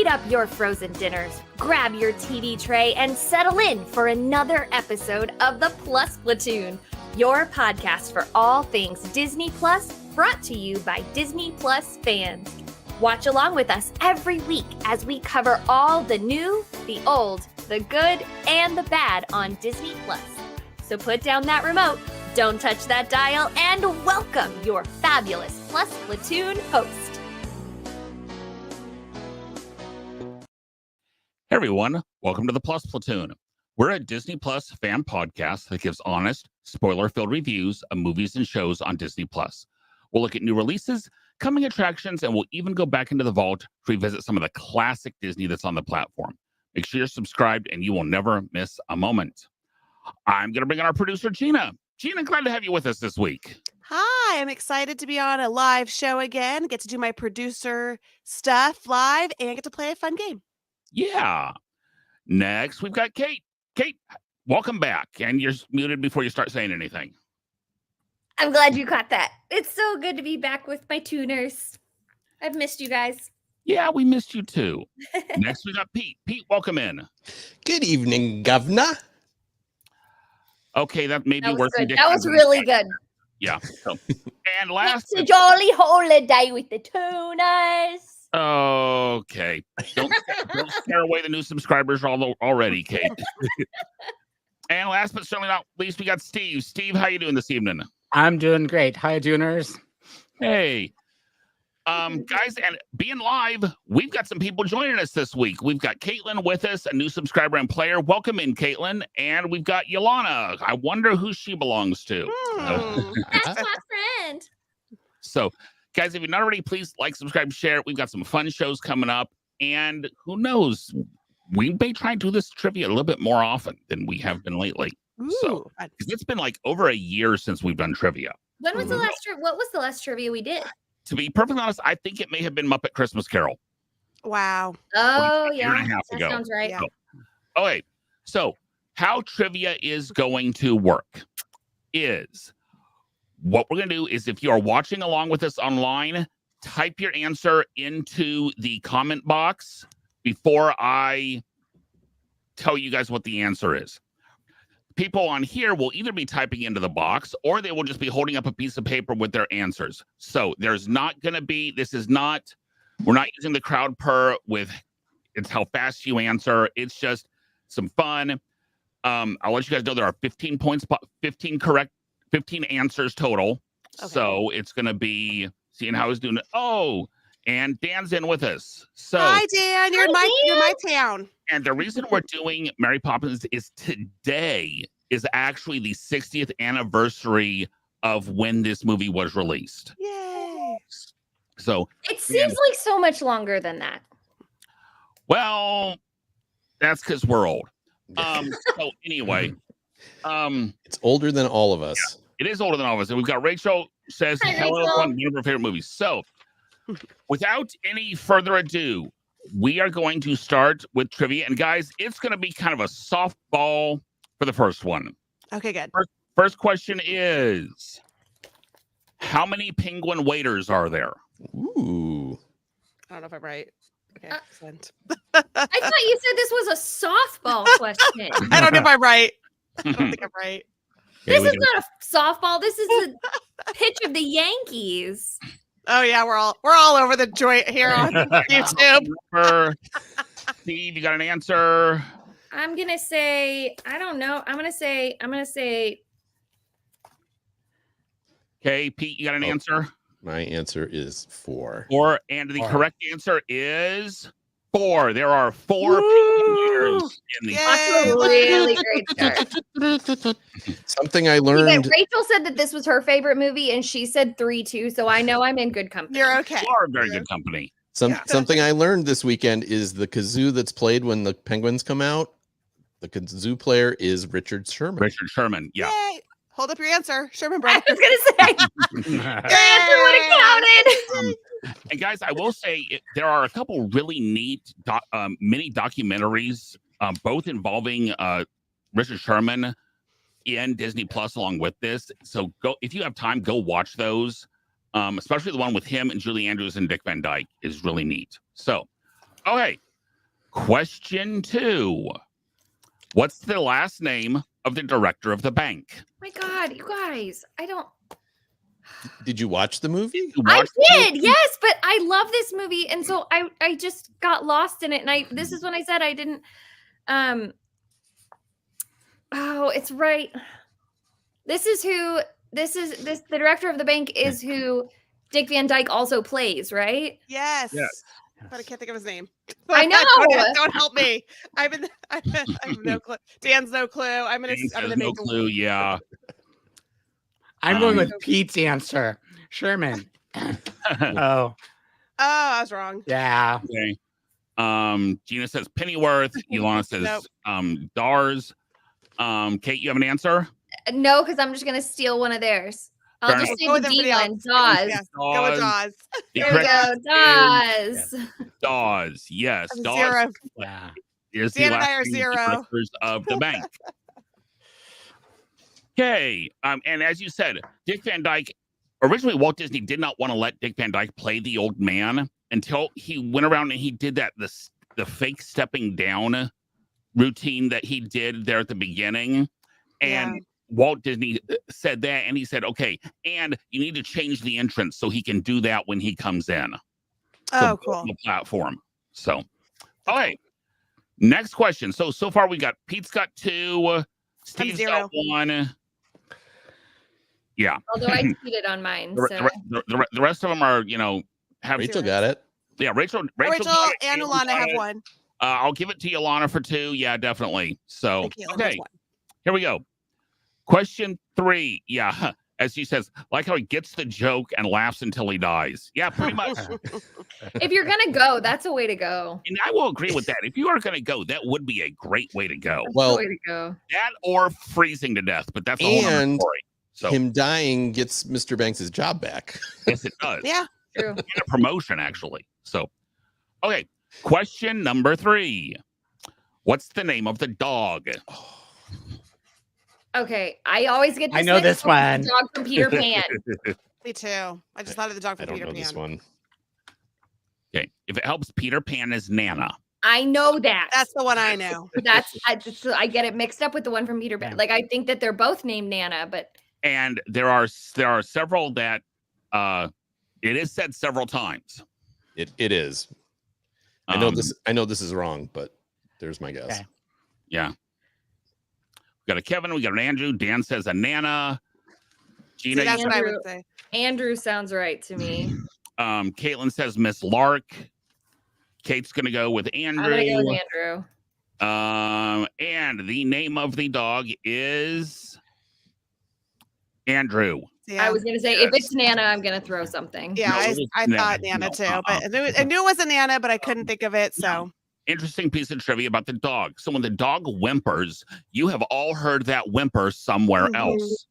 up your frozen dinners, grab your TV tray, and settle in for another episode of the Plus Platoon, your podcast for all things Disney Plus, brought to you by Disney Plus fans. Watch along with us every week as we cover all the new, the old, the good, and the bad on Disney Plus. So put down that remote, don't touch that dial, and welcome your fabulous Plus Platoon host. Hey everyone, welcome to the Plus Platoon. We're a Disney Plus fan podcast that gives honest, spoiler-filled reviews of movies and shows on Disney Plus. We'll look at new releases, coming attractions, and we'll even go back into the vault to revisit some of the classic Disney that's on the platform. Make sure you're subscribed and you will never miss a moment. I'm going to bring in our producer, Gina. Gina, glad to have you with us this week. Hi, I'm excited to be on a live show again, get to do my producer stuff live, and get to play a fun game. Yeah. Next, we've got Kate. Kate, welcome back. And you're muted before you start saying anything. I'm glad you caught that. It's so good to be back with my tuners. I've missed you guys. Yeah, we missed you too. Next, we got Pete. Pete, welcome in. Good evening, Governor. Okay, that may be worth good. That was really good. Yeah. So, and last, it's a jolly holiday with the tuners. Okay. Don't scare away the new subscribers already, Kate. And last but certainly not least, we got Steve. Steve, how you doing this evening? I'm doing great. Hi, tuners. Hey. Guys, and being live, we've got some people joining us this week. We've got Caitlin with us, a new subscriber and player. Welcome in, Caitlin. And we've got Yolana. I wonder who she belongs to. That's my friend. So, guys, if you're not already, please like, subscribe, share. We've got some fun shows coming up. And who knows, we may try and do this trivia a little bit more often than we have been lately. So, because it's been like over a year since we've done trivia. When was the last what was the last trivia we did? To be perfectly honest, I think it may have been Muppet Christmas Carol. Wow. Oh, year and a half that ago. sounds right. Yeah. Okay, so how trivia is going to work is what we're going to do is if you are watching along with us online, type your answer into the comment box before I tell you guys what the answer is. People on here will either be typing into the box or they will just be holding up a piece of paper with their answers. So there's not going to be, we're not using the crowd purr with it's how fast you answer. It's just some fun. I'll let you guys know there are 15 points, 15 answers total. Okay. So it's going to be seeing how he's doing it. Oh, and Dan's in with us. So hi, Dan. You're in my town. And the reason we're doing Mary Poppins is today is actually the 60th anniversary of when this movie was released. Yay. So it seems like so much longer than that. Well, that's because we're old. So anyway, it's older than all of us. Yeah, it is older than all of us. And we've got Rachel says, hello, one of her favorite movies. So without any further ado, we are going to start with trivia. And guys, it's going to be kind of a softball for the first one. Okay, good. First question is, how many penguin waiters are there? Ooh. I don't know if I'm right. Okay, excellent. I thought you said this was a softball question. I don't know if I'm right. I don't think I'm right. This is not a softball. This is the pitch of the Yankees. Oh yeah, we're all over the joint here on YouTube. Steve, you got an answer? I'm gonna say I don't know. I'm gonna say. Okay, Pete, you got an answer? My answer is 4. 4, and the correct answer is 4. There are 4 years in the. That's a really great start. Something I learned. Rachel said that this was her favorite movie, and she said 3 too. So I know I'm in good company. You're okay. You are in very good company. Something I learned this weekend is the kazoo that's played when the penguins come out. The kazoo player is Richard Sherman. Richard Sherman, yeah. Yay. Hold up your answer, Sherman brother. I was gonna say your answer would have counted. And guys, I will say there are a couple really neat mini documentaries, both involving Richard Sherman in Disney Plus along with this. So go if you have time, go watch those. Especially the one with him and Julie Andrews and Dick Van Dyke is really neat. So, okay, Question 2. What's the last name of the director of the bank? My God, you guys, I don't. Did you watch the movie? You I watched the did, movie? yes, but I love this movie, and so I just got lost in it, and this is when I said I didn't. Oh, it's right. The director of the bank is who Dick Van Dyke also plays, right? Yes. Yes. But I can't think of his name. I know. Don't help me. I have no clue. Dan's no clue. I'm gonna James has make no clue. Yeah. I'm going with Pete's answer. Sherman. Oh, I was wrong. yeah. Okay. Gina says Pennyworth. Ilana says Nope. Dars. Kate, you have an answer? No, because I'm just gonna steal one of theirs. I'll Fair just enough. say Go the with D everybody one. else. Dawes. Yeah, go with Dawes. The There we correct go. answer Dawes. Dawes. Yes. I'm Dawes zero. Yeah. is the Dan and last I are name of the zero. directors of the bank. Okay. And as you said, Dick Van Dyke, originally Walt Disney did not want to let Dick Van Dyke play the old man until he went around and he did the fake stepping down routine that he did there at the beginning. And Yeah. Walt Disney said that, and he said, okay, and you need to change the entrance so he can do that when he comes in. Oh, So cool. the platform. So, all right. Next question. So far we got Pete's got 2, Steve's got 1. Yeah. Although I cheated on mine. So. The rest of them are, have Rachel got it. yeah. Rachel Rachel got it, and Caitlin Ilana got have it. one. I'll give it to Ilana for 2. Yeah, definitely. So And Caitlin has okay, one. here we go. Question 3. Yeah, as she says, like how he gets the joke and laughs until he dies. Yeah, pretty much. If you're gonna go, that's a way to go. And I will agree with that. If you are going to go, that would be a great way to go. That's Well, the way to go. That or freezing to death, but that's a whole other And story. So him dying gets Mr. Banks' job back. yes, it does. Yeah. True. And a promotion, actually. So, okay. Question number 3. What's the name of the dog? Okay, I always get. I know this one. Dog from Peter Pan. Me too. I just thought of the dog I from don't Peter know Pan. this one. Okay. If it helps, Peter Pan is Nana. I know that. That's the one I know. I get it mixed up with the one from Peter Pan. Yeah. Like I think that they're both named Nana, but And there are several that it is said several times. It is. I know this is wrong, but there's my guess. Okay. Yeah. We got a Kevin, we got an Andrew. Dan says a Nana. See, Gina, that's what I would Andrew- say. Andrew sounds right to me. Caitlin says Miss Lark. Kate's gonna go with Andrew. I'm gonna go with Andrew. And the name of the dog is Andrew. Yeah. I was gonna say if it's Nana, I'm gonna throw something. Yeah, No, it was I Nana. thought Nana No, too, but I knew it was a Nana, but I couldn't think of it. So Interesting piece of trivia about the dog. So when the dog whimpers, you have all heard that whimper somewhere Mhm. else.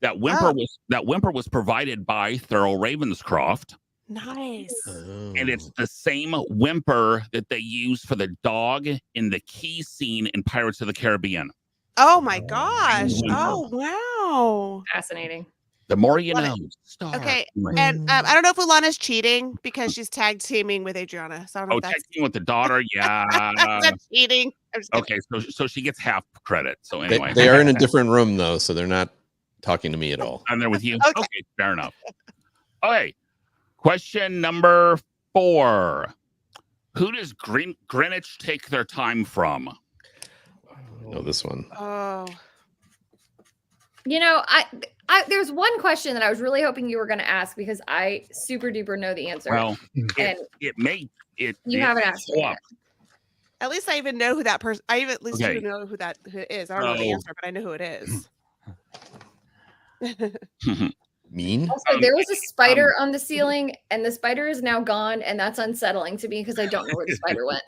That whimper was provided by Thurl Ravenscroft, nice. and it's the same whimper that they use for the dog in the key scene in Pirates of the Caribbean. Oh my gosh. Whimper. Oh wow. Fascinating. The more you Love know. it. Star. Okay, Anyway. And I don't know if Ilana's cheating because she's tag teaming with Adriana. So I don't know Oh, if that's, texting with the daughter. Yeah. that's cheating. I'm just kidding. Okay, so she gets half credit. So They, anyway, they are in a different room though, so they're not talking to me at all. I'm there with you. Okay. Okay, fair enough. Okay, question number 4. Who does Greenwich take their time from? I know this one. Oh. You know, I there's one question that I was really hoping you were gonna ask because I super duper know the answer. Well, and it may it. you it haven't asked me swap. yet. At least I even know who that person. I even at least Okay. even know who it is. I don't know the So- answer, but I know who it is. Mean? Also, there was a spider on the ceiling, and the spider is now gone, and that's unsettling to me because I don't know where the spider went.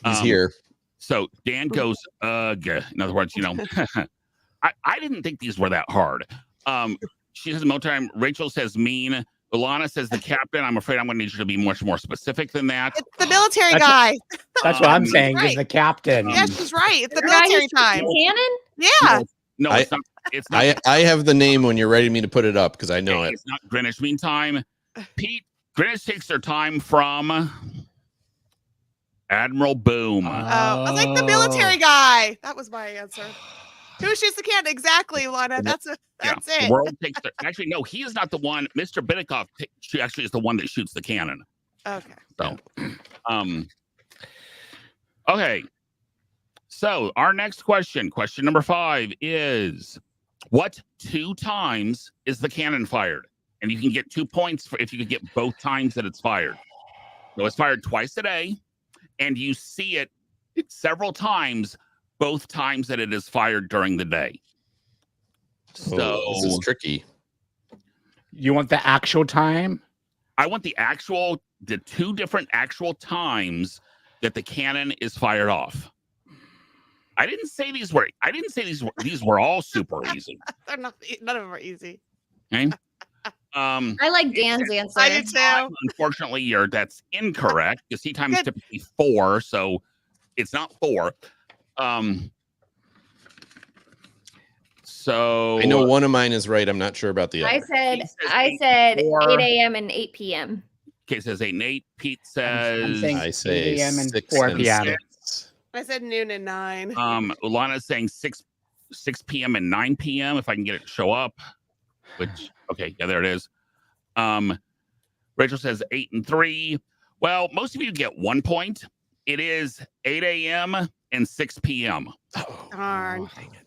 He's here. So Dan goes, ugh. In other words, I didn't think these were that hard. She says time. Rachel says mean. Ilana says the captain. I'm afraid I'm going to need you to be much more specific than that. It's the military That's- guy. That's what I'm saying. Is Right. the captain? Yeah, she's right. It's the The guy military who's time. Cannon? Yeah. No, I- it's not. It's not. I have the name when you're ready me to put it up because I know it. It's not Greenwich Mean Time. Pete, Greenwich takes their time from Admiral Boom. I was like the military guy. That was my answer. Who shoots the cannon? Exactly, Lana. That's it. The world takes actually, no, he is not the one. Mr. Bitikoff actually is the one that shoots the cannon. Okay. So, okay. So our next question number 5 is, what 2 times is the cannon fired? And you can get 2 points if you could get both times that it's fired. So it's fired twice a day, and you see it several times, both times that it is fired during the day. So this is tricky. You want the actual time? I want the 2 different actual times that the cannon is fired off. I didn't say these were all super easy. They're not. None of them are easy. Okay. I like Dan's answer. I do too. Unfortunately, that's incorrect because he times typically 4, so it's not 4. So I know one of mine is right. I'm not sure about the other. I said 8 a.m. and 8 p.m. Kate says 8 and 8. Pete says I say 8 a.m. and 6 4 and p.m. 6. I said noon and 9. Ulana's saying 6 p.m. and 9 p.m. if I can get it to show up. Which there it is. Rachel says 8 and 3. Well, most of you get 1 point. It is 8 a.m. and 6 p.m. Darn. Dang it.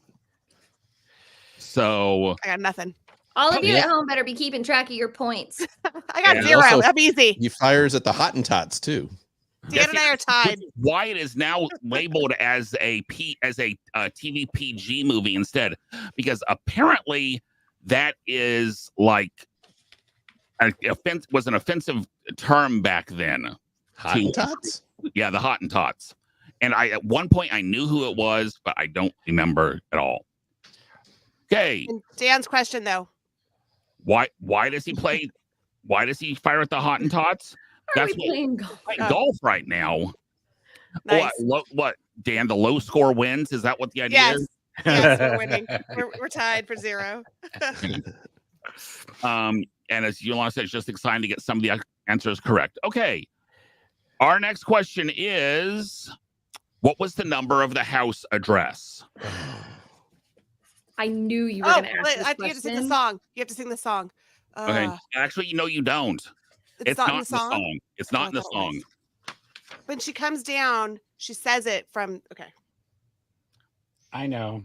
So I got nothing. All of you at home better be keeping track of your points. I got And 0. also- That'd be easy. He fires at the Hottentots too. Dan and I are tied. why it is now labeled as a TV PG movie instead, because apparently that is like was an offensive term back then. Hottentots? Yeah, the Hottentots. And at one point I knew who it was, but I don't remember at all. Okay. And Dan's question though. Why does he play? Why does he fire at the Hottentots? Are we playing golf? Playing golf right now. Nice. What, Dan? The low score wins. Is that what the idea Yes. is? Yes, we're winning. We're tied for 0. And as Yolanda said, just excited to get some of the answers correct. Okay. Our next question is, what was the number of the house address? I knew you were going to ask this you have to sing the question. song. You have to sing the song. Okay. Actually, you don't. It's not in the song. It's not in the I thought it song. When she comes down, she says it from. Okay. I know.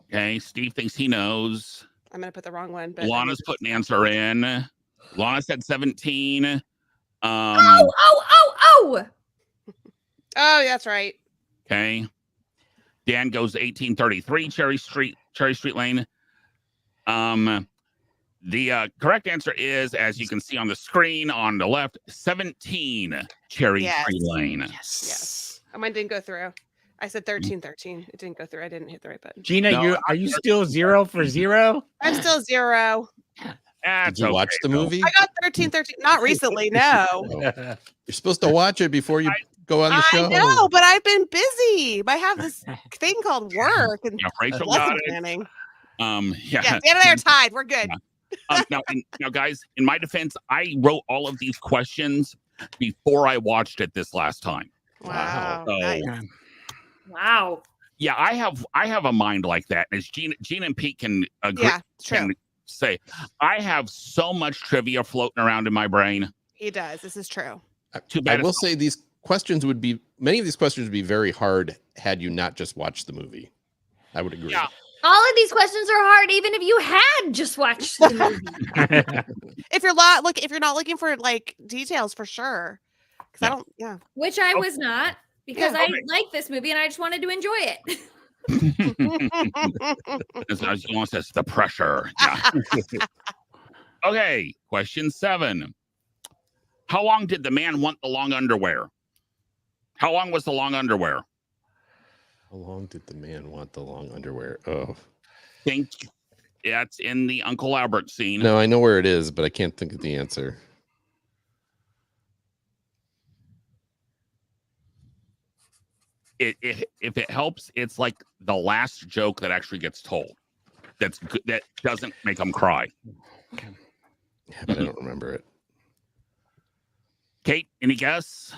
Okay. Steve thinks he knows. I'm gonna put the wrong one. But Lana's putting an answer in. Lana said 17. Oh! Oh, that's right. Okay. Dan goes 1833 Cherry Street Lane. The correct answer is, as you can see on the screen on the left, 17 Cherry Street Lane. Yes. Mine didn't go through. I said 1313. It didn't go through. I didn't hit the right button. Gina, No, are you still 0 for 0? I'm still 0. That's Did you watch the movie? I got 1313. Not recently, no. You're supposed to watch it before you go on the show. I know, but I've been busy. I have this thing called work and Yeah, Rachel lesson got it. planning. Yeah. Dan and I are tied. We're good. Now, guys, in my defense, I wrote all of these questions before I watched it this last time. Wow. So, Nice. Wow. yeah, I have a mind like that. As Gina and Pete can agree, Yeah, it's true. can say, I have so much trivia floating around in my brain. He does. This is true. Too I bad. will say many of these questions would be very hard had you not just watched the movie. I would agree. Yeah. All of these questions are hard, even if you had just watched the movie. If you're not looking for like details for sure. Because I don't. Yeah. Which I was not, because Yeah. I like this movie and I just wanted to enjoy it. As you want says, the pressure. Yeah. Okay, question 7. How long did the man want the long underwear? How long was the long underwear? How long did the man want the long underwear? Oh, Think that's in the Uncle Albert scene. no, I know where it is, but I can't think of the answer. If it helps, it's like the last joke that actually gets told. That's good. That doesn't make them cry. Yeah, but I don't remember it. Kate, any guess?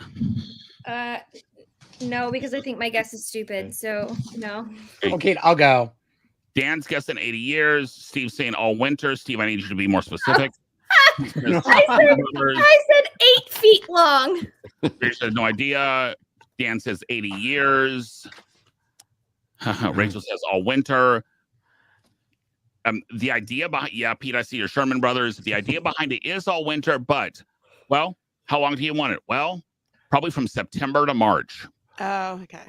No, because I think my guess is stupid. So no. Okay, I'll go. Dan's guessing 80 years. Steve's saying all winter. Steve, I need you to be more specific. I said 8 feet long. Rachel has no idea. Dan says 80 years. Rachel says all winter. The idea behind, Pete, I see your Sherman Brothers. The idea behind it is all winter, but, well, how long do you want it? Well, probably from September to March. Oh, okay.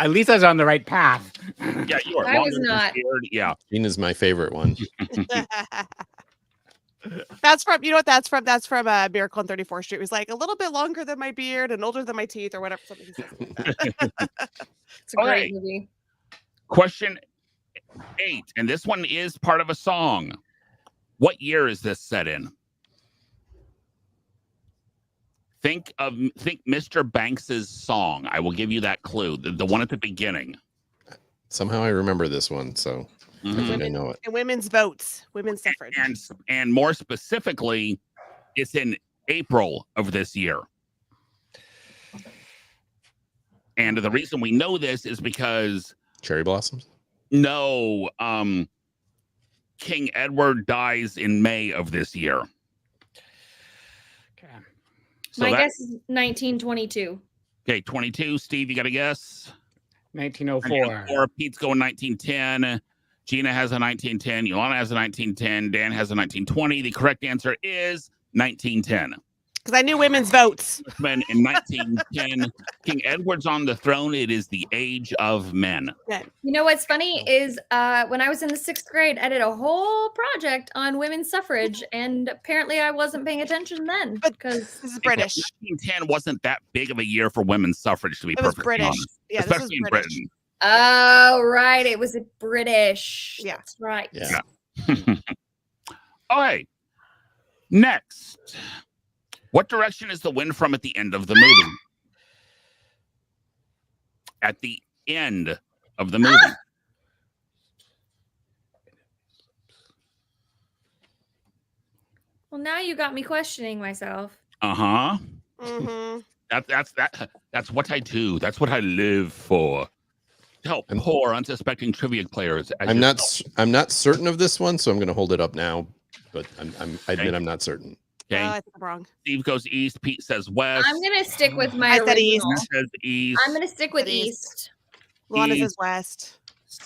At least I was on the right path. Yeah, you are. I was not. Scared. Yeah. Gina's my favorite one. That's from, you know what that's from? That's from Miracle on 34th Street. It was like a little bit longer than my beard and older than my teeth or whatever. Something he says like that. It's a great movie. Question 8, and this one is part of a song. What year is this set in? Think Mr. Banks's song. I will give you that clue. The one at the beginning. Somehow I remember this one, so I think I know it. And women's votes, women's suffrage. And more specifically, it's in April of this year. And the reason we know this is because Cherry Blossoms? no, King Edward dies in May of this year. Okay. So My guess is 1922. Okay, 22. Steve, you got a guess? 1904. Pete's going 1910. Gina has a 1910. Yolanda has a 1910. Dan has a 1920. The correct answer is 1910. Because I knew women's votes. Men in 1910. King Edward's on the throne. It is the age of men. You know what's funny is when I was in the 6th grade, I did a whole project on women's suffrage, and apparently I wasn't paying attention then. Because this is British. 1910 wasn't that big of a year for women's suffrage, to be It was perfectly British. honest. Yeah, Especially this was in British. Britain. oh, right, it was British. Yeah. That's right. Yeah. Okay. Next. What direction is the wind from at the end of the movie? At the end of the movie. Well, now you got me questioning myself. Uh-huh. Mm-hmm. That's what I do. That's what I live for. To help poor, unsuspecting trivia players. I'm not certain of this one, so I'm going to hold it up now. But I admit I'm not certain. Okay. I think I'm wrong. Steve goes east. Pete says west. I'm going to stick with my I said east. original. Dan says east. I'm going to stick with Said east. east. Lana East. says west.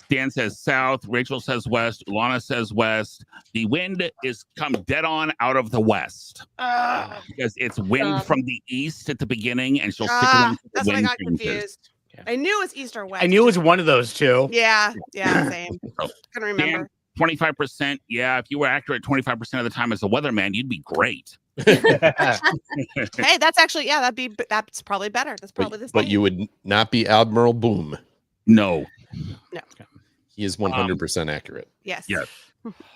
Dan says south. Rachel says west. Lana says west. The wind is come dead on out of the west because it's wind from the east at the beginning, and she'll stick it into the That's when I wind got changes. confused. Yeah. I knew it was east or west. I knew it was one of those two. Yeah, same. Oh. Couldn't remember. 25%. Yeah, if you were accurate 25% of the time as a weatherman, you'd be great. Hey, that's actually that's probably better. That's probably the same. But you would not be Admiral Boom. No. He is 100% accurate. Yes. Yes.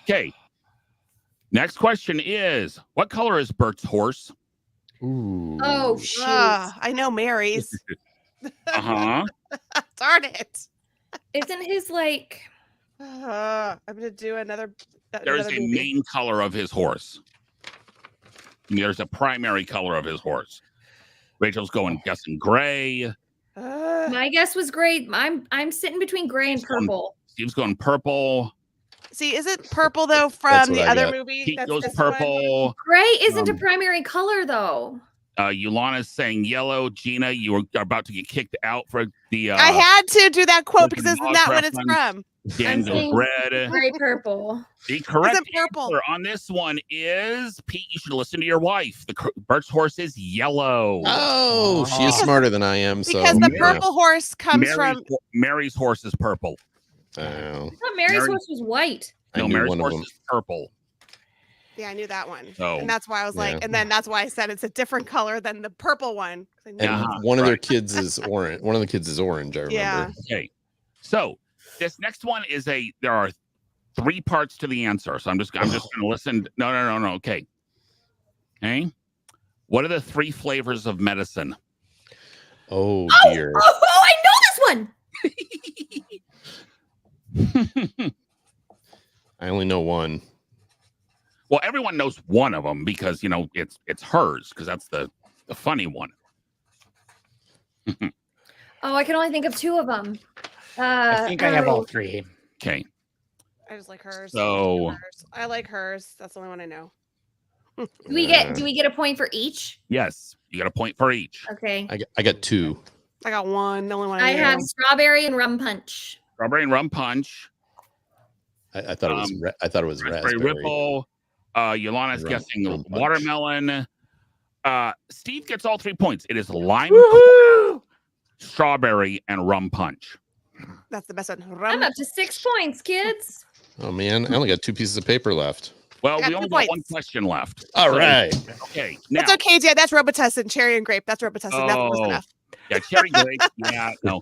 Okay. Next question is, what color is Bert's horse? Ooh. Oh, shoot. I know Mary's. Uh-huh. Darn it. Isn't his like... I'm gonna do another. There's another a movie. main color of his horse. There's a primary color of his horse. Rachel's going guessing gray. My guess was gray. I'm sitting between gray and purple. Steve's going purple. See, is it purple though That's from what the I other got. movie? Pete That's goes this one? purple. Gray isn't a primary color, though. Yolana's saying yellow. Gina, you are about to get kicked out for the. I had to do that quote because Lincoln isn't that what Logs it's reference. from? Dan I'm goes saying red. Gray purple. The correct It's purple. answer on this one is Pete. You should listen to your wife. Bert's horse is yellow. Oh, she is smarter than I am. So Because the yeah. purple horse comes from. Mary's horse is purple. Oh, I thought Mary's Mary- horse was white. I No, knew Mary's one of horse them. is purple. Yeah, I knew that one, Oh. and that's why I was like, Yeah. and then that's why I said it's a different color than the purple one. 'Cause I knew And Yeah. that. one of their Right. kids is orange. One of the kids is orange. I remember. Yeah. Okay. So this next one is there are 3 parts to the answer. So I'm just going to listen. No. Okay. Okay. What are the 3 flavors of medicine? Oh dear. Oh, I know this one. I only know one. Well, everyone knows one of them because it's hers because that's the funny one. Oh, I can only think of two of them. I think I have all three. Okay. I just like hers. So I like hers. That's the only one I know. Do we get a point for each? yes, you got a point for each. Okay. I got 2. I got one. The only one I I know. have strawberry and rum punch. Strawberry and rum punch. I thought it was. I thought it was Raspberry raspberry. Ripple. Yolana's Rum guessing punch. watermelon. Steve gets all 3 points. It is lime, strawberry, and rum punch. That's the best one. I'm up to 6 points, kids. Oh man, I only got 2 pieces of paper left. Well, Got we 2 only got one points. question left. All right. Okay. Now, That's okay, Dad. That's Robitussin, cherry and grape. That's Robitussin. That was Oh. enough. yeah, cherry grape. Yeah, no.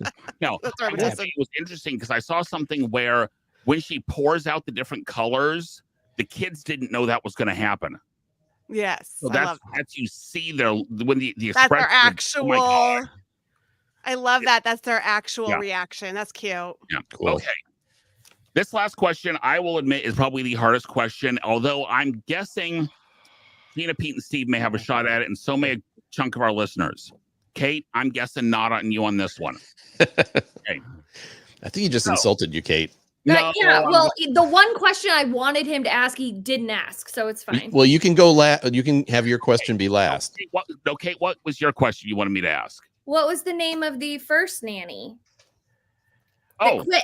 That's I will Robitussin. say it was interesting because I saw something where when she pours out the different colors, the kids didn't know that was going to happen. Yes. So I love that's you see their when the that's expression. their actual. Oh my God. I love that. That's their actual Yeah. reaction. That's cute. Yeah. Cool. Okay. This last question, I will admit, is probably the hardest question. Although I'm guessing Tina, Pete, and Steve may have a shot at it, and so may a chunk of our listeners. Kate, I'm guessing not on you on this one. I think he just insulted you, Kate. No, yeah, I'm well, the one question I wanted him to ask, he didn't ask, so it's fine. Well, you can go you can have your question be last. Okay, what was your question you wanted me to ask? What was the name of the first nanny that Oh, quit?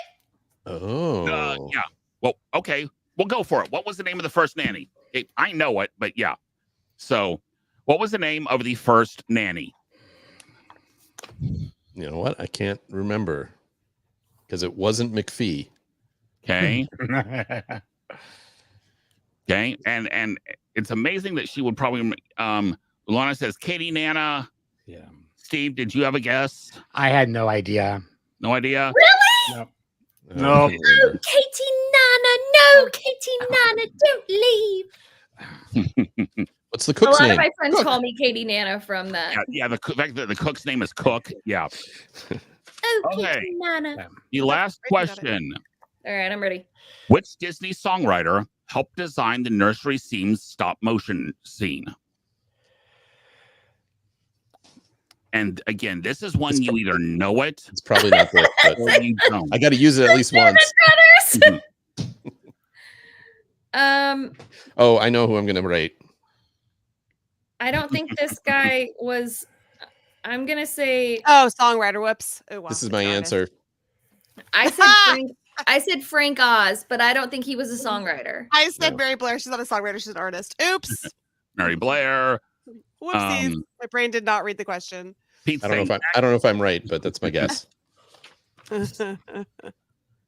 Oh. yeah. Well, okay, we'll go for it. What was the name of the first nanny? I know it, but yeah. So, what was the name of the first nanny? You know what? I can't remember because it wasn't McPhee. Okay. Okay, and it's amazing that she would probably. Lana says Katie Nana. Yeah. Steve, did you have a guess? I had no idea. No idea. No. I No. can't Oh, remember. Katie Nana, no, Katie Nana, don't leave. What's the A cook's lot name? of my friends Cook. call me Katie Nana from that. Yeah, the fact that the cook's name is Cook. Yeah. Oh, Okay. Katie Nana. The last great, you got it. question: All right, I'm ready. which Disney songwriter helped design the nursery scene's stop motion scene? And again, this is one you either know it It's probably not this, but or you don't. I got to use it at least once. Brothers. Oh, I know who I'm going to rate. I don't think this guy was. I'm gonna say Oh, songwriter. Whoops. Oh, wow. This is my Darn it. answer. I said Frank Oz, but I don't think he was a songwriter. I said No. Mary Blair. She's not a songwriter. She's an artist. Oops. Mary Blair, Whoopsies. Um, My brain did not read the question. Pete I don't know if I'm right, but that's my guess.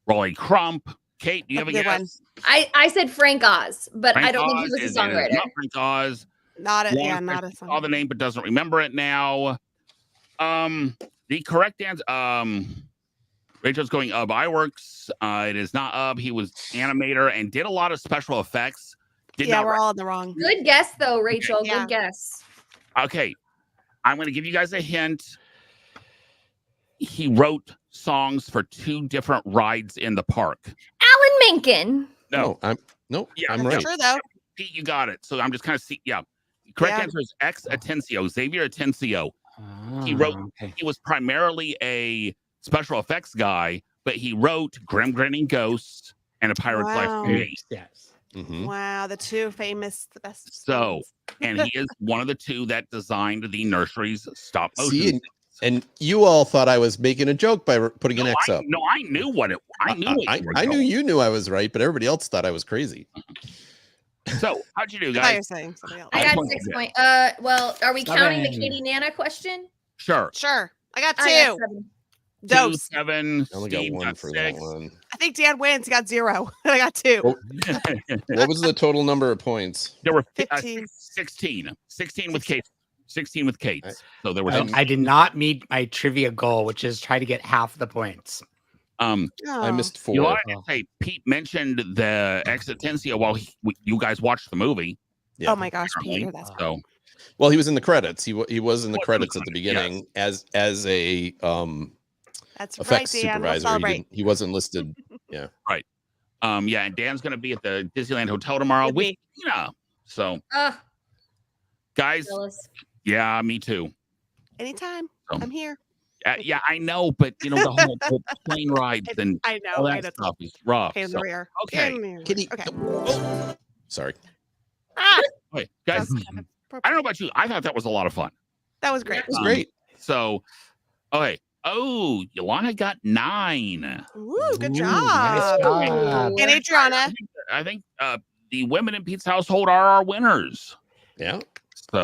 Rolly Crump. Kate, do you have a Good one. guess? I said Frank Oz, but Frank I don't think Oz he was is- a it is songwriter. Not Frank Oz. not a yeah, One not a person saw the songwriter. name but doesn't remember it now. The correct answer. Rachel's going Iwerks. It is not He was animator and did a lot of special effects. Did Yeah, not we're all in the wrong. Good guess though, Rachel. Yeah. Good guess. Okay, I'm going to give you guys a hint. He wrote songs for 2 different rides in the park. Alan Menken. No, I'm Yeah, I'm That's right. true though. Pete, you got it. So I'm just kind of yeah. Correct Yeah. answer is X Atencio, Xavier Atencio. He wrote- Okay. He was primarily a special effects guy, but he wrote Grim Grinning Ghost and A Pirate's Life Wow. to Me. Yes. Mhm. Wow, the two famous, the best. So, ones. And he is one of the 2 that designed the nursery's stop motion. See, and you all thought I was making a joke by putting an X up. I knew what it. I knew. What you were I knew doing. you knew I was right, but everybody else thought I was crazy. So, how'd you do, I thought you were guys? saying something else. I I got pointed 6 it. points. Well, are we counting the 7. Katie Nana question? Sure. Sure. I got two. I got 7. 2, Dose. 7. I only got Steve one got for 6. that one. I think Dan wins. He got 0. I got 2. Oh. What was the total number of points? There were 15. 16. 16 with Kate. 16 with Kate. So there were. I did not meet my trivia goal, which is try to get half the points. I Oh. missed 4. You wanted to say Pete mentioned the Existencia while you guys watched the movie. Yeah. Oh my gosh, apparently. Peter, that's So Well, he was in the credits. He was in the Was in the credits at the credits, beginning as a that's right, effects Dan. We'll supervisor. He, celebrate. he wasn't listed. yeah, and Dan's gonna be at the Disneyland Hotel tomorrow With with me. Tina. So Ugh, guys, jealous. yeah, me too. Anytime. Oh. I'm here. Yeah, I know, but the whole plane rides and I all know. I that know. stuff is rough. Pain in So, the rear. okay. Pain in the rear. Kitty. Okay. Oh, sorry. Ah, Okay, guys, that's kind of I don't know appropriate. about you. I thought that was a lot of fun. That was great. It was great. So, okay. Oh, Yolanda got 9. Ooh, good Ooh, job. nice job. And Adriana. I think the women in Pete's household are our winners. Yeah. So,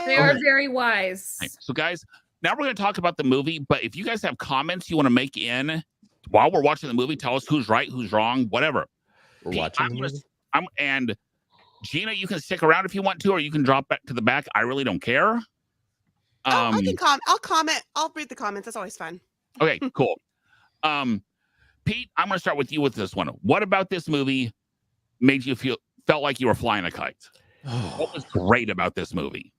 They Yay. are Okay. very wise. so guys, now we're going to talk about the movie. But if you guys have comments you want to make in while we're watching the movie, tell us who's right, who's wrong, whatever. We're Pete, watching I'm the gonna- movie. and Gina, you can stick around if you want to, or you can drop back to the back. I really don't care. I can I'll comment. I'll read the comments. That's always fun. Okay, cool. Pete, I'm going to start with you with this one. What about this movie made you felt like you were flying a kite? What was great about this movie?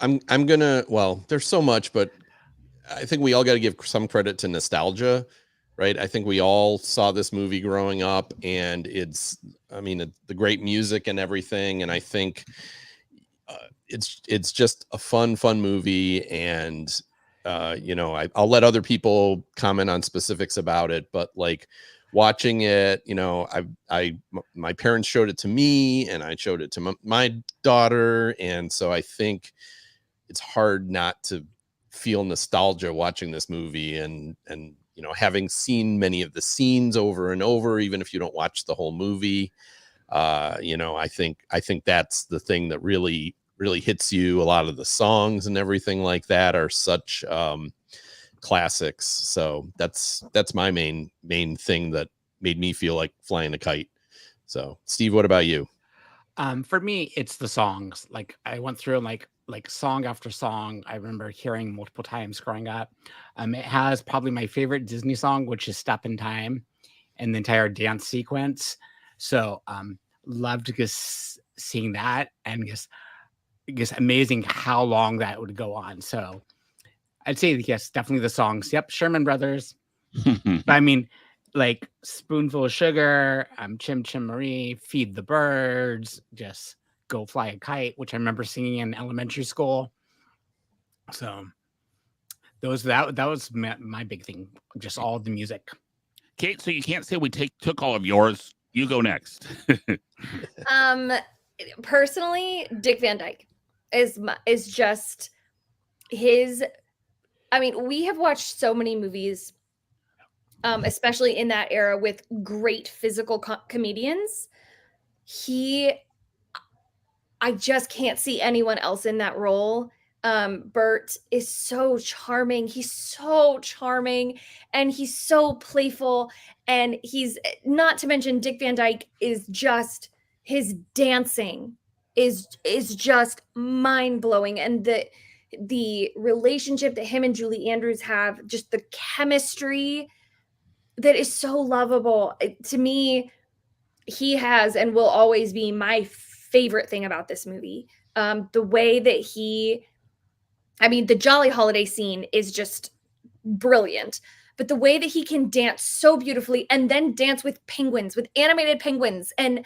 I'm gonna. Well, there's so much, but I think we all got to give some credit to nostalgia, right? I think we all saw this movie growing up, and the great music and everything, and I think it's just a fun movie, and I'll let other people comment on specifics about it, but like watching it, my parents showed it to me, and I showed it to my daughter, and so I think it's hard not to feel nostalgia watching this movie, and having seen many of the scenes over and over, even if you don't watch the whole movie. I think that's the thing that really hits you. A lot of the songs and everything like that are such classics. So that's my main thing that made me feel like flying a kite. So Steve, what about you? For me, it's the songs. Like I went through and like song after song, I remember hearing multiple times growing up. It has probably my favorite Disney song, which is "Step in Time," and the entire dance sequence. So loved just seeing that, and just amazing how long that would go on. So I'd say yes, definitely the songs. Yep, Sherman Brothers. But I mean, like Spoonful of Sugar, Chim Chim Marie, Feed the Birds, just Go Fly a Kite, which I remember singing in elementary school. So that was my big thing, just all the music. Kate, so you can't say we took all of yours. You go next. Personally, Dick Van Dyke is just his. I mean, we have watched so many movies, especially in that era with great physical comedians. I just can't see anyone else in that role. Bert is so charming. He's so charming, and he's so playful. And he's not to mention Dick Van Dyke is just his dancing is just mind blowing, and the relationship that him and Julie Andrews have, just the chemistry that is so lovable. To me, he has and will always be my favorite thing about this movie. The way that the Jolly Holiday scene is just brilliant, but the way that he can dance so beautifully and then dance with penguins, with animated penguins, and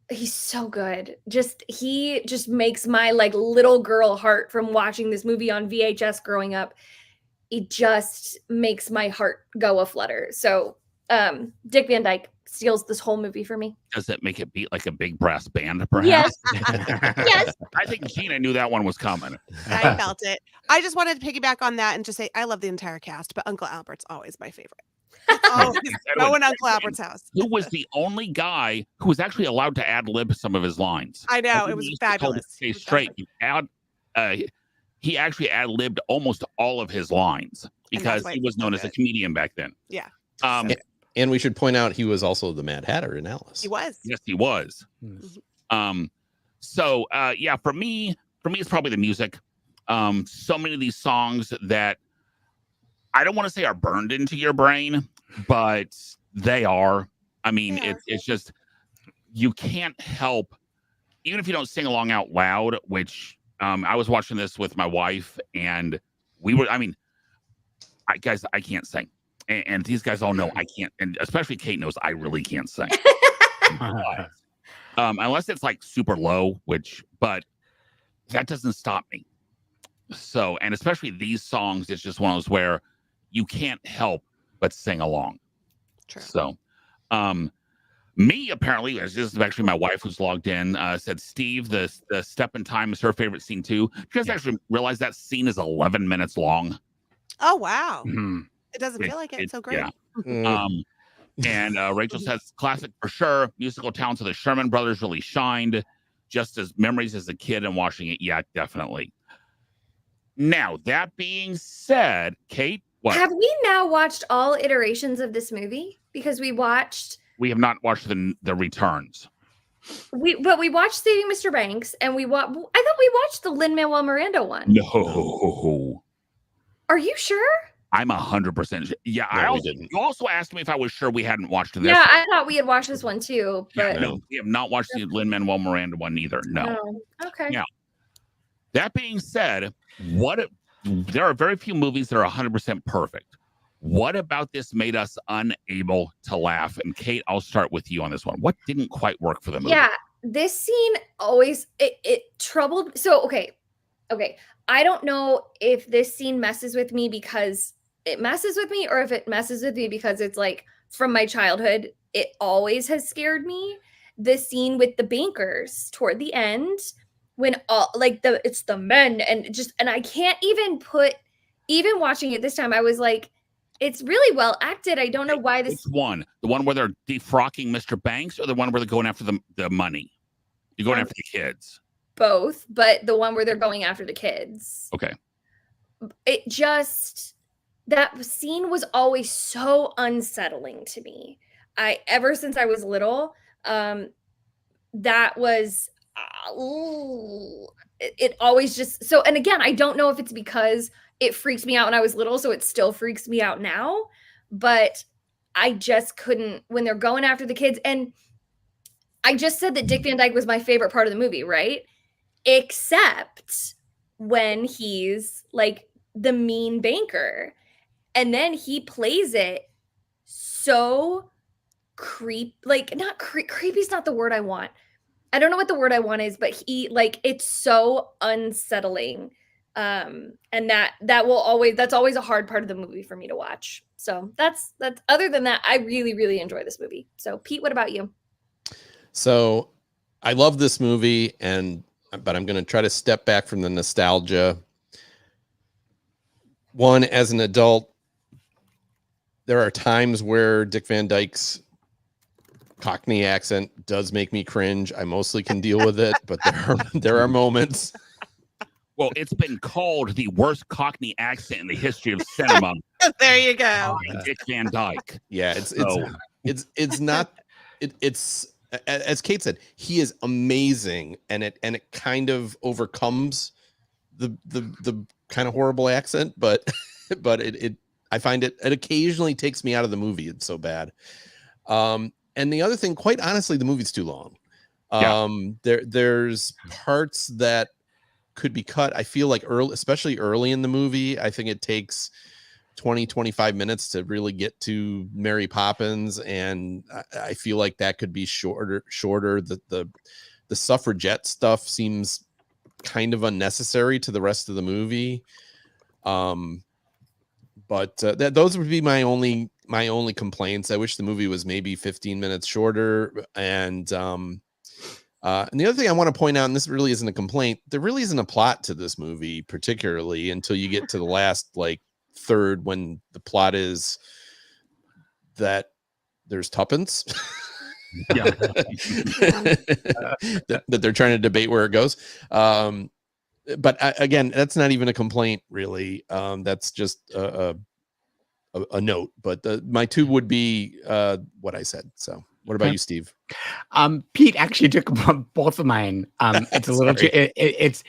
he's so good. He just makes my like little girl heart from watching this movie on VHS growing up. It just makes my heart go aflutter. So Dick Van Dyke steals this whole movie for me. Does it make it beat like a big brass band, perhaps? Yes. I think Gina knew that one was coming. I felt it. I just wanted to piggyback on that and just say I love the entire cast, but Uncle Albert's always my favorite. Always go in Uncle Albert's house. Who was the only guy who was actually allowed to ad lib some of his lines? I know, Like, it was he used to tell fabulous. him to Stay It was straight. He actually ad libbed almost all of his lines because why he it's was so known as a good. comedian back then. Yeah. And we should point out he was also the Mad Hatter in Alice. He was. Yes, he was. So for me it's probably the music. So many of these songs that I don't want to say are burned into your brain, but they are. I mean, Yeah. it's just you can't help, even if you don't sing along out loud, which I was watching this with my wife, and I can't sing. And these guys all know I can't, and especially Kate knows I really can't sing. Unless it's like super low, but that doesn't stop me. So, and especially these songs, it's just one of those where you can't help but sing along. True. So, me apparently, this is actually my wife who's logged in, said, Steve, the step in time is her favorite scene too. You guys actually realize that scene is 11 minutes long? Oh wow. Mhm. It doesn't feel like it. It's so great. Yeah. Mm. And Rachel says, classic for sure. Musical talents of the Sherman brothers really shined. Just as memories as a kid and watching it. Yeah, definitely. Now, that being said, Kate, what? Have we now watched all iterations of this movie? Because we have not watched the returns. But we watched Saving Mr. Banks, and I thought we watched the Lin-Manuel Miranda one. No. Are you sure? I'm 100%. Yeah, we didn't. You also asked me if I was sure we hadn't watched this. Yeah, I thought we had watched this one too. But Yeah, no, we have not watched the Lin-Manuel Miranda one either. No. Okay. Yeah. That being said, there are very few movies that are 100% perfect. What about this made us unable to laugh? And Kate, I'll start with you on this one. What didn't quite work for the movie? Yeah, this scene always it troubled. So okay. I don't know if this scene messes with me because it messes with me, or if it messes with me because it's like from my childhood. It always has scared me. The scene with the bankers toward the end, when all it's the men and I can't even watching it this time, I was like, it's really well acted. I don't know why this. Which one? The one where they're defrocking Mr. Banks, or the one where they're going after the money? You're going after the kids. Both, but the one where they're going after the kids. Okay. It just, that scene was always so unsettling to me. Ever since I was little, that was it always just so. And again, I don't know if it's because it freaked me out when I was little, so it still freaks me out now. But I just couldn't, when they're going after the kids. And I just said that Dick Van Dyke was my favorite part of the movie, right? Except when he's like the mean banker. And then he plays it so creepy's not the word I want. I don't know what the word I want is, but it's so unsettling. And that's always a hard part of the movie for me to watch. So that's other than that, I really, really enjoy this movie. So Pete, what about you? So I love this movie, but I'm going to try to step back from the nostalgia. One, as an adult, there are times where Dick Van Dyke's Cockney accent does make me cringe. I mostly can deal with it, but there are moments. Well, it's been called the worst Cockney accent in the history of cinema. There you go. By Dick Van Dyke. Yeah, it's not. It's as Kate said, he is amazing, and it kind of overcomes the kind of horrible accent, but I find it occasionally takes me out of the movie. It's so bad. And the other thing, quite honestly, the movie's too long. There's parts that could be cut. I feel like especially early in the movie, I think it takes 20-25 minutes to really get to Mary Poppins, and I feel like that could be shorter. The suffragette stuff seems kind of unnecessary to the rest of the movie. But those would be my only complaints. I wish the movie was maybe 15 minutes shorter. And the other thing I want to point out, and this really isn't a complaint, there really isn't a plot to this movie, particularly until you get to the last third, when the plot is that there's tuppence. Yeah. that they're trying to debate where it goes. But again, that's not even a complaint, really. That's just a note. But my two would be what I said. So, what about you, Steve? Pete actually took both of mine. It's a little too. It's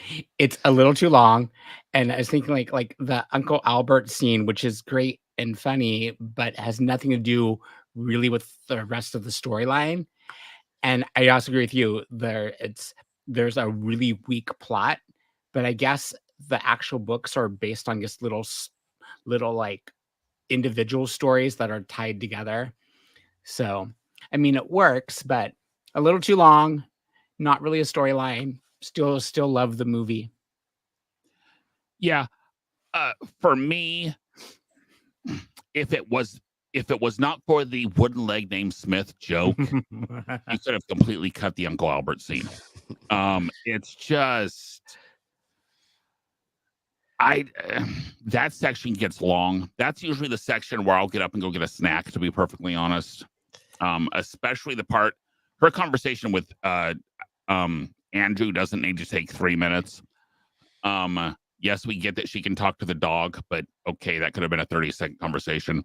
a little too long, and I was thinking like the Uncle Albert scene, which is great and funny, but has nothing to do really with the rest of the storyline. And I also agree with you. There's a really weak plot. But I guess the actual books are based on just little like individual stories that are tied together. So, I mean, it works, but a little too long, not really a storyline. Still love the movie. Yeah. For me, if it was not for the wooden leg named Smith joke, you could have completely cut the Uncle Albert scene. It's just that section gets long. That's usually the section where I'll get up and go get a snack, to be perfectly honest. Especially the part, her conversation with Andrew doesn't need to take 3 minutes. Yes, we get that she can talk to the dog, but okay, that could have been a 30-second conversation.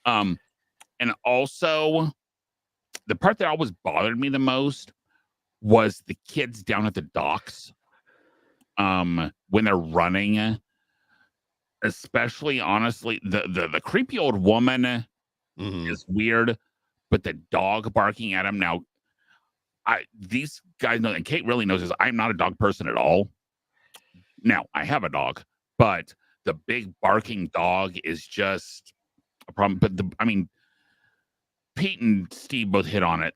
And also, the part that always bothered me the most was the kids down at the docks when they're running. Especially, honestly, the creepy old woman is weird, but the dog barking at him. Now, these guys know, and Kate really knows this, I'm not a dog person at all. Now, I have a dog, but the big barking dog is just a problem. But Pete and Steve both hit on it.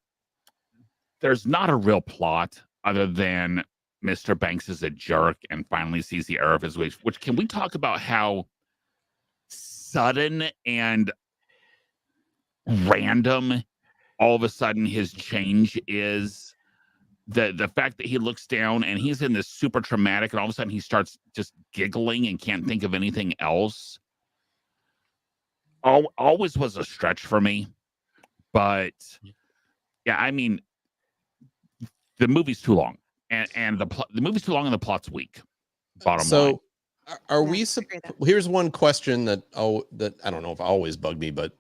There's not a real plot other than Mr. Banks is a jerk and finally sees the error of his ways. Which, can we talk about how sudden and random all of a sudden his change is? The fact that he looks down and he's in this super traumatic, and all of a sudden he starts just giggling and can't think of anything else. Always was a stretch for me. But yeah, I mean, the movie's too long, and the movie's too long and the plot's weak. Bottom line. Are we? Here's one question that I don't know if always bugged me, but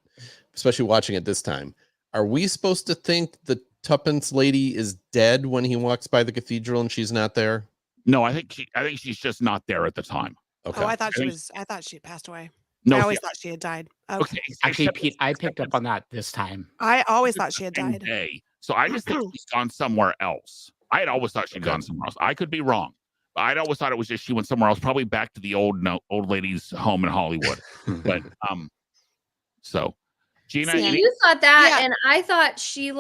especially watching it this time, are we supposed to think the Tuppence lady is dead when he walks by the cathedral and she's not there? No, I think she's just not there at the time. Okay. Oh, I thought she had passed away. No, I always thought she had died. Okay. Actually, Pete, I picked up on that this time. I always thought she had died. So I just think she's gone somewhere else. I had always thought she'd gone somewhere else. I could be wrong. But I'd always thought it was just she went somewhere else, probably back to the old lady's home in Hollywood. But so Gina, you thought that, and I thought she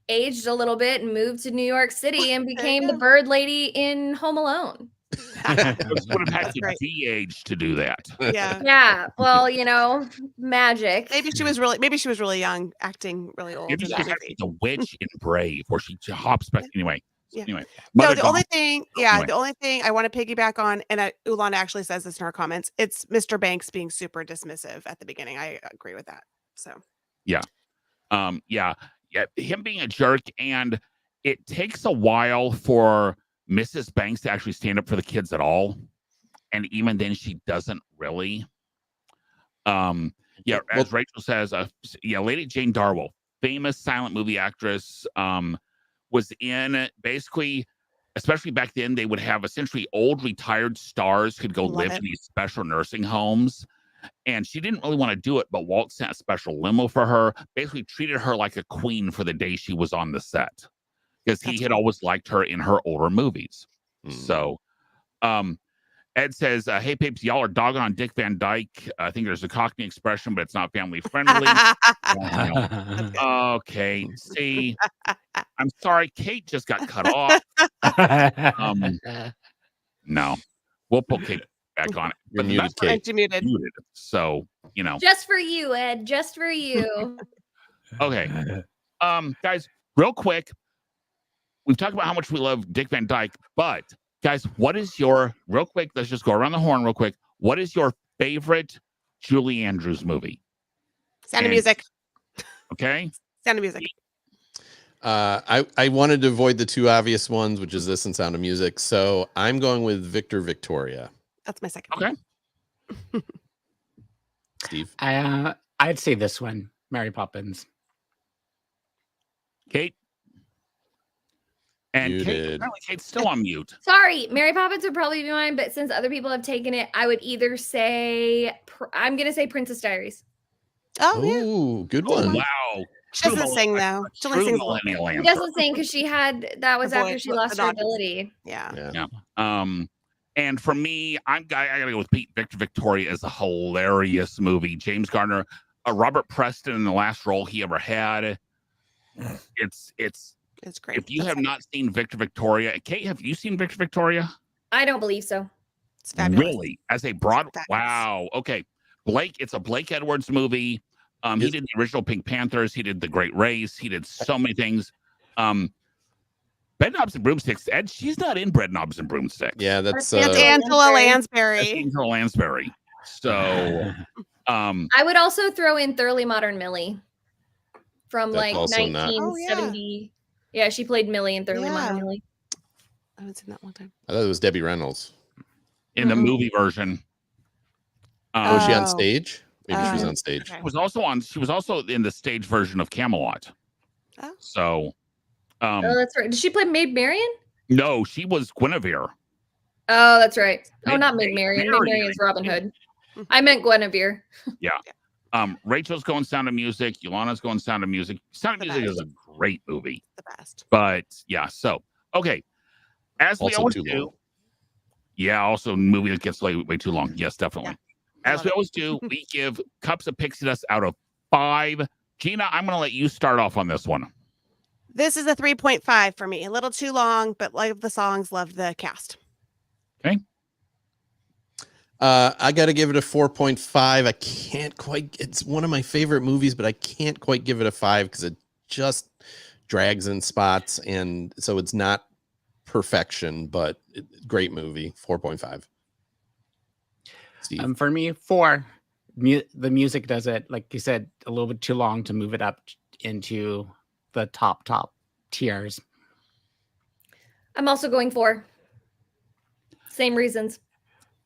aged a little bit and moved to New York City and became the bird lady in Home Alone. would have had to de-age to do that. Yeah. Yeah. Well, magic. Maybe she was really young, acting really old. Maybe she had to be the witch in Brave, where she hops back. Anyway. Yeah. Anyway. No, the only thing I want to piggyback on, and Ulan actually says this in our comments, it's Mr. Banks being super dismissive at the beginning. I agree with that. So. Yeah. Him being a jerk, and it takes a while for Mrs. Banks to actually stand up for the kids at all. And even then she doesn't really. As Rachel says, Lady Jane Darwell, famous silent movie actress, was in basically, especially back then, they would have essentially old retired stars could go live in these special nursing homes. And she didn't really want to do it, but Walt sent a special limo for her, basically treated her like a queen for the day she was on the set, because he had always liked her in her older movies. So Ed says, hey, Papes, y'all are dogging on Dick Van Dyke. I think there's a Cockney expression, but it's not family friendly. Okay, see, I'm sorry, Kate just got cut off. No, we'll put Kate back on it. You're muted, Kate. Muted. So, Just for you, Ed. Just for you. Okay. Guys, real quick, we've talked about how much we love Dick Van Dyke, but guys, let's just go around the horn real quick. What is your favorite Julie Andrews movie? Sound of Music. Okay. Sound of Music. I wanted to avoid the two obvious ones, which is this and Sound of Music. So I'm going with Victor Victoria. That's my second. Okay. Steve? I'd say this one, Mary Poppins. Kate? And Kate's still on mute. Sorry, Mary Poppins would probably be mine, but since other people have taken it, I would either say, I'm going to say Princess Diaries. Oh, good one. Wow. She doesn't sing, though. She only sings a little bit. She doesn't sing because that was after she lost her ability. Yeah. And for me, I gotta go with Pete. Victor Victoria is a hilarious movie. James Garner, Robert Preston in the last role he ever had. It's It's great. If you have not seen Victor Victoria, Kate, have you seen Victor Victoria? I don't believe so. It's fabulous. Really? As a broad, Fabulous. wow. Okay, Blake. It's a Blake Edwards movie. He did the original Pink Panthers. He did The Great Race. He did so many things. Bed Knobs and Broomsticks. Ed, she's not in Bread Knobs and Broomsticks. Yeah, that's Aunt Angela Lansbury. That's Angela Lansbury. So, I would also throw in Thoroughly Modern Millie from That's like also not- 1970. Yeah, she played Millie in Thoroughly Modern Millie. I haven't seen that one time. I thought it was Debbie Reynolds. in the movie version. Was she on Oh. stage? Maybe she was on stage. Okay. She was also in the stage version of Camelot. Oh. So, Oh, that's right. Did she play Maid Marian? no, she was Guinevere. Oh, that's right. Oh, Maid- not Maid Maid Marian. Maid Marian. Marian is Robin Hood. I meant Guinevere. Rachel's going Sound of Music. Yolana's going Sound of Music. Sound of The Music is best. a great movie. The best. But yeah, so okay. As we Also always too do. long. Yeah, also a movie that gets way too long. Yes, definitely. I As love we it. always do, we give Cups of Pixie Dust out of 5. Gina, I'm going to let you start off on this one. This is a 3.5 for me. A little too long, but love the songs, love the cast. I got to give it a 4.5. I can't quite. It's one of my favorite movies, but I can't quite give it a 5 because it just drags in spots, and so it's not perfection, but great movie. 4.5. Steve. For me, 4. The music does it, like you said, a little bit too long to move it up into the top tiers. I'm also going 4. Same reasons.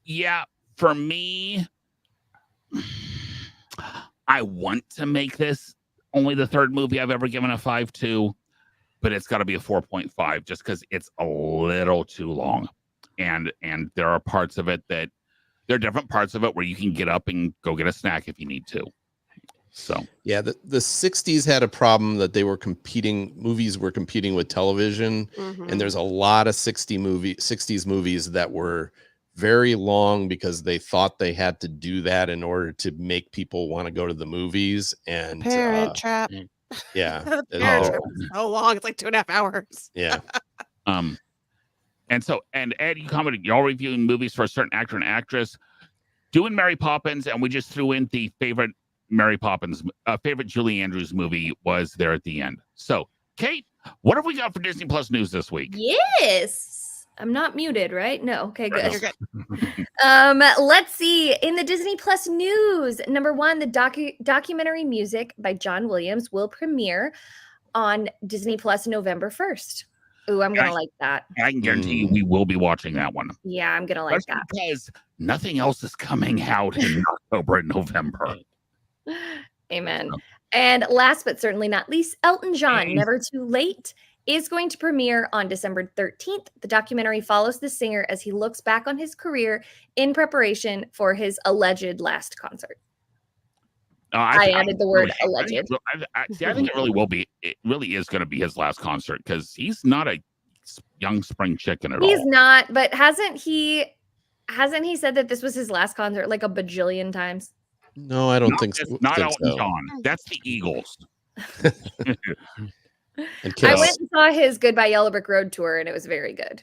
Yeah, for me, I want to make this only the third movie I've ever given a 5 to, but it's got to be a 4.5 just because it's a little too long. And there are parts of it that there are different parts of it where you can get up and go get a snack if you need to. So Yeah, the 60s had a problem that movies were competing with television, Mhm. and there's a lot of 60s movies that were very long because they thought they had to do that in order to make people want to go to the movies. And Parent Trap. yeah, The and Parent they're- Trap is so long. It's like 2.5 hours. yeah. And Ed, you commented you're all reviewing movies for a certain actor and actress. Doing Mary Poppins, and we just threw in the favorite Mary Poppins, favorite Julie Andrews movie was there at the end. So, Kate, what have we got for Disney Plus news this week? Yes. I'm not muted, right? No. Okay, good. You're good. Let's see. In the Disney Plus news, number 1, the documentary music by John Williams will premiere on Disney Plus November 1st. Ooh, I'm gonna like that. I can guarantee you we will be watching that one. Yeah, I'm gonna like that. Because nothing else is coming out in October and November. Amen. And last but certainly not least, Elton John, Never Too Late, is going to premiere on December 13th. The documentary follows the singer as he looks back on his career in preparation for his alleged last concert. I added the word alleged. I think it really will be. It really is going to be his last concert because he's not a young spring chicken at all. He's not, but hasn't he said that this was his last concert like a bajillion times? No, I don't think so. Not think Elton so. John. That's the Eagles. And I Kiss. went and saw his Goodbye Yellow Brick Road tour, and it was very good.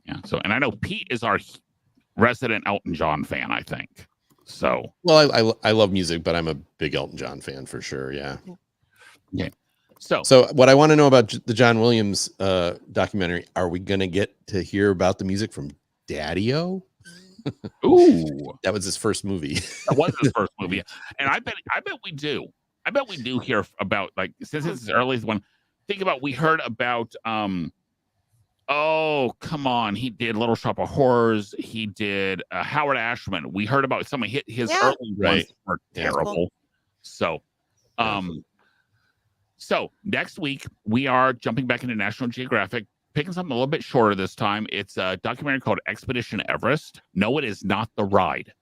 Yeah. So, and I know Pete is our resident Elton John fan, I think. So, Well, I love music, but I'm a big Elton John fan for sure. Yeah. so what I want to know about the John Williams documentary, are we going to get to hear about the music from Daddy-O? ooh, That was his first movie. that was his first movie, and I bet we do. I bet we do hear about, like, since it's the earliest one. Think about, we heard about oh, come on, he did Little Shop of Horrors. He did Howard Ashman. We heard about some of his early ones Right. were Yeah. terrible. So, so next week we are jumping back into National Geographic, picking something a little bit shorter this time. It's a documentary called Expedition Everest. No, it is not the ride.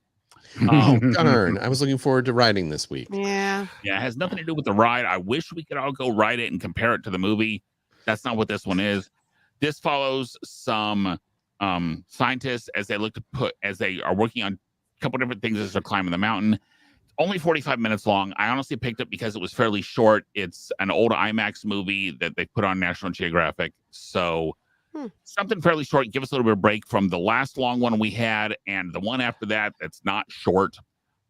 Darn, I was looking forward to riding this week. Yeah. Yeah, it has nothing to do with the ride. I wish we could all go ride it and compare it to the movie. That's not what this one is. This follows some scientists as they are working on a couple different things as they're climbing the mountain. only 45 minutes long. I honestly picked it because it was fairly short. It's an old IMAX movie that they put on National Geographic. So something fairly short. Give us a little bit of break from the last long one we had and the one after that that's not short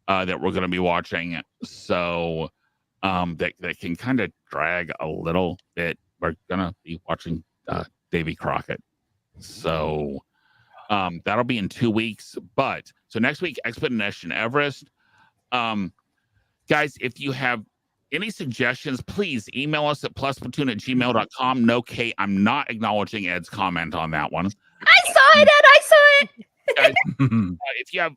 that we're going to be watching. So that can kind of drag a little bit. We're going to be watching Davy Crockett. So that'll be in 2 weeks. But so next week, Expedition Everest. Guys, if you have any suggestions, please email us at plusplatoon@gmail.com. No, Kate, I'm not acknowledging Ed's comment on that one. I saw it, Ed. I saw it. Guys, if you have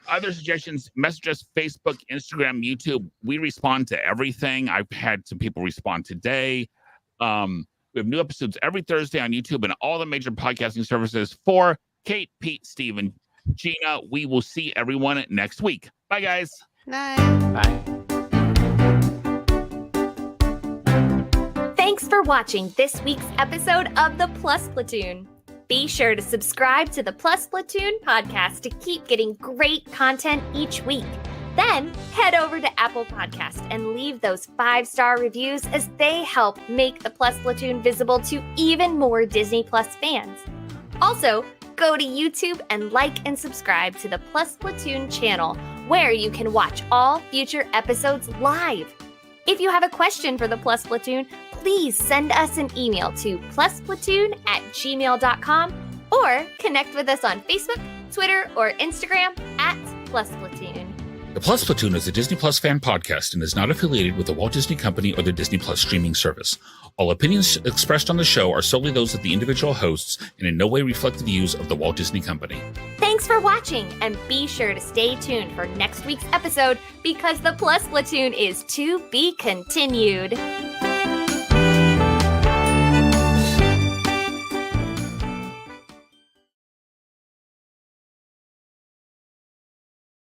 other suggestions, message us Facebook, Instagram, YouTube. We respond to everything. I've had some people respond today. We have new episodes every Thursday on YouTube and all the major podcasting services. For Kate, Pete, Steve, and Gina, we will see everyone next week. Bye, guys. Night. Bye. Thanks for watching this week's episode of the Plus Platoon. Be sure to subscribe to the Plus Platoon podcast to keep getting great content each week. Then head over to Apple Podcast and leave those 5-star reviews as they help make the Plus Platoon visible to even more Disney Plus fans. Also, go to YouTube and like and subscribe to the Plus Platoon channel, where you can watch all future episodes live. If you have a question for the Plus Platoon, please send us an email to plusplatoon@gmail.com or connect with us on Facebook, Twitter, or Instagram @plusplatoon. The Plus Platoon is a Disney Plus fan podcast and is not affiliated with the Walt Disney Company or the Disney Plus streaming service. All opinions expressed on the show are solely those of the individual hosts and in no way reflect the views of the Walt Disney Company. Thanks for watching, and be sure to stay tuned for next week's episode because the Plus Platoon is to be continued.